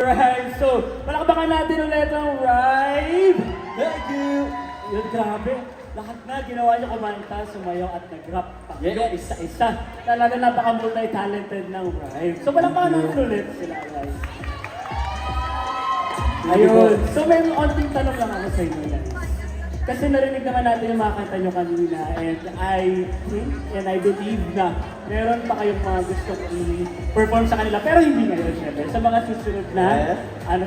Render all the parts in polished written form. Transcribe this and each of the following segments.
Right, so palakpakan natin ulit ang ride. Thank you! Yun, grabe. Lahat na ginawa niyo, kumanta, sumayaw at nag-rap pa. Yes. Isa-isa. Talaga napaka-multi-talented ng ride. So palakpakan natin ulit sila, guys. Ayun. So may konting tanong lang ako sa inyo, guys. Kasi narinig naman natin yung mga kanta nyo kanina and I think and I believe na meron pa kayong mga gustong i-perform sa kanila pero hindi ngayon syempre. Sa mga susunod na,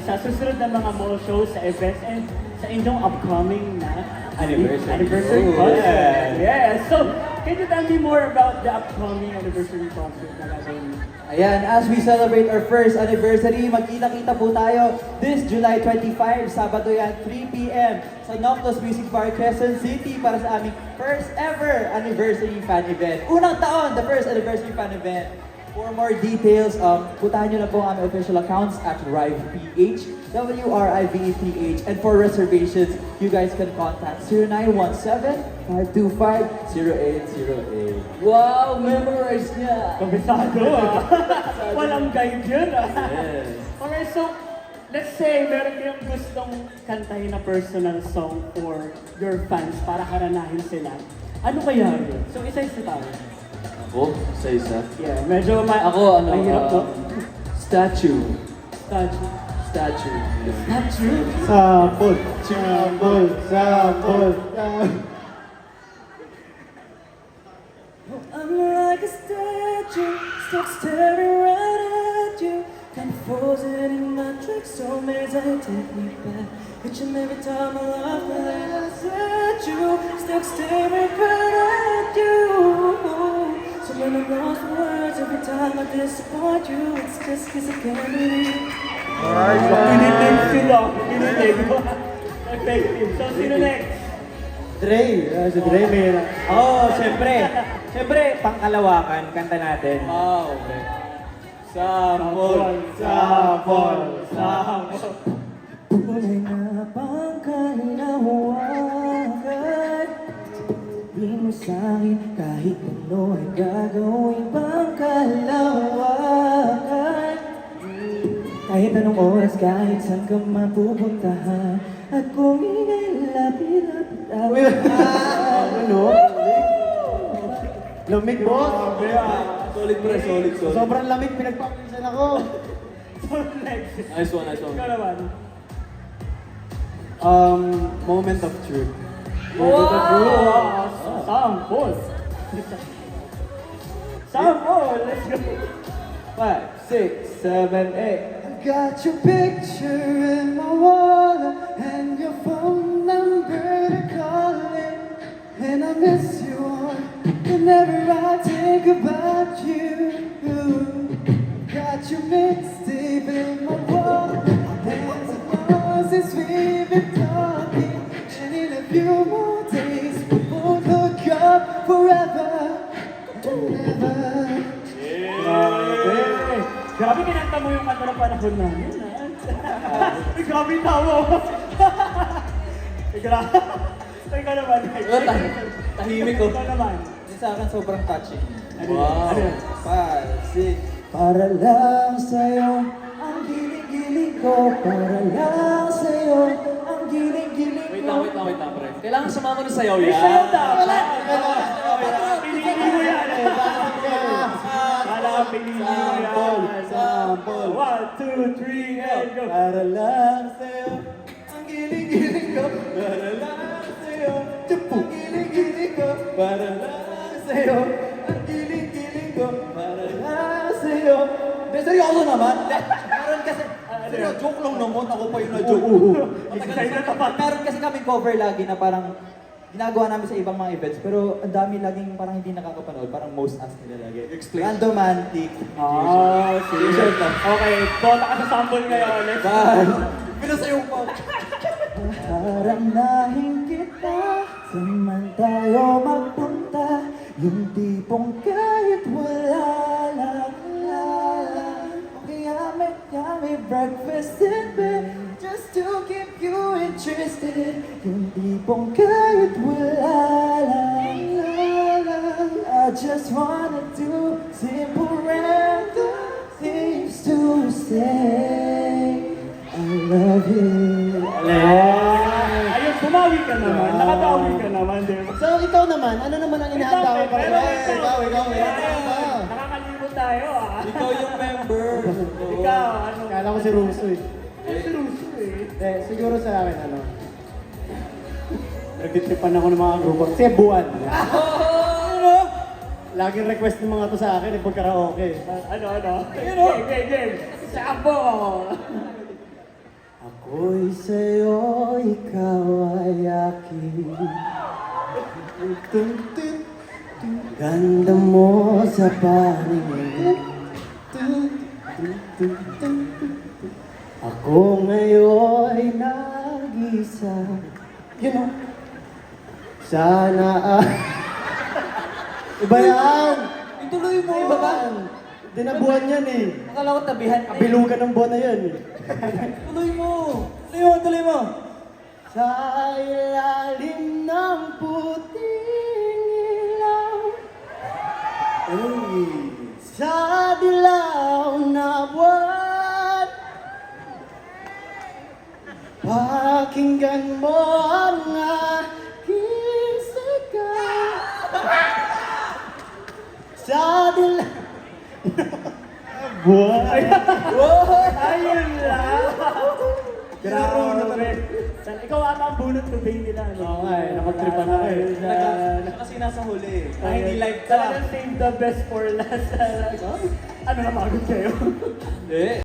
sa susunod na mga mall shows, sa events and sa inyong upcoming na anniversary concert. Yes! So, can you tell me more about the upcoming anniversary concert na gagawin? Ayan, as we celebrate our first anniversary, magkita-kita po tayo this July 25, Sabado yan, 3 p.m. sa Noctos Music Bar, Quezon City para sa aming first ever anniversary fan event. Unang taon, the first anniversary fan event. For more details, puntahan nyo na po ang aming official accounts at RivePH, WRIVEPH. And for reservations, you guys can contact 0917-525-0808. Wow, memorize niya! Kabisado Walang guide yun Yes. Okay, so let's say meron kayong gustong kantahin na personal song for your fans para karanahin sila. Ano kaya yun? So isa-isa tayo. Ako? Isa-isa? Yeah, medyo Ako, mahirap to. Statue. Statue. Statue. Yeah. Statue? Sample, sample, sample. I'm like a statue, stuck staring right at you. Kind of frozen in my tracks, so many times take me back. Each and every time I laugh, I at you, stuck staring right at you. So when I'm lost for words, every time I disappoint you, it's just 'cause I can't believe. Kinilig sila. Kinilig. Effective. So sino next? Dre, si Dre may Siyempre, pangkalawakan, kanta natin. Okay. sample, sample, sample. Tunay na pangkalawakan, sabihin mo sa'kin kahit ano ay gagawin pangkalawakan. Kahit anong oras, kahit saan ka mapupuntahan, at kung ingay lapit-lapit ako. Ano? Lamig, boss. Solid pre, solid. Sobrang lamig, pinagpapawisan ako. So next. Nice one, nice one. Ikaw naman. Moment of truth. Wow! Sample. Sample. Let's go. 5, 6, 7, 8. I got your picture in my wallet and your phone number to call it. And I miss you all whenever I think about you. Got your mixtape in my wallet and it knows since we've been talking. And in a few more days we won't hook up forever and ever. Grabe, kinanta mo yung kanta ng panahon namin. Grabe yung tawa mo. Grabe. Ikaw naman. Tahimik ko. Ikaw naman. Sa akin sobrang touching. Wow. Ano yun? 5, 6. Para lang sa'yo ang giling-giling ko. Para lang sa'yo ang giling-giling ko. Wait lang, pre. Kailangan sumama ng sayaw yan. Sayaw dapat. Pinili mo yan. Kala pinili mo yan. Sample. 1, 2, 3, and go. Para lang sa'yo, ang giling-giling ko. Para lang sa'yo, ang giling-giling ko. Para lang sa'yo, ang giling-giling ko. Para lang sa'yo. Pero seryoso naman. Meron kasi, seryoso, joke lang naman. Ako pa yung na-joke. Meron kasi kaming cover lagi na parang ginagawa namin sa ibang mga events, pero ang dami laging parang hindi nakakapanood, parang most asked nila lagi. Explain. Randomantic. Sige. Okay, bota ka sa sample ngayon. Let's go. Pinasayaw pa. Haranahin kita, saan tayo magpunta, yung tipong kahit wala lang. Yummy breakfast in bed, just to keep you interested, yung tipong kahit wala lang. I just wanna do simple random things to say. love you. Ayun, bumawi ka naman. Nakabawi ka naman, di ba? So, ikaw naman, ano naman ang inihanda mo para Pero ikaw. Nakakalimot tayo, ah. Ikaw yung member. Ikaw, ano? Kala ko si Russo eh. Si Russo, eh. Siguro sa akin, ano? Nagtitipan ako ng mga grupo. Cebuan. Ano? Laging request ng mga to sa akin, pag-karaoke. Ano? Game. Sabo! Ako'y sa'yo, ikaw ay akin. Ganda mo sa paningin. Ako ngayon ay nag-isa. You know, sana Iba yan! Ituloy mo. Iba ba? Dinabuhan yan eh. Akala ko tabihan. Kabilugan ng buwan na yan eh. Tuloy mo. Tuloy mo! Sa ilalim ng puting ilaw, sa dilaw na buwan, pakinggan mo ang aking sigaw. Sa dilaw na buwan. Ayun lang! Grabe. Ikaw ata ang bunot to bay nila. Oo nga eh, napagtripan ako eh. Kasi nasa huli. Hindi live ka. Talagang save the best for last. Ano na pagod kayo? Eh.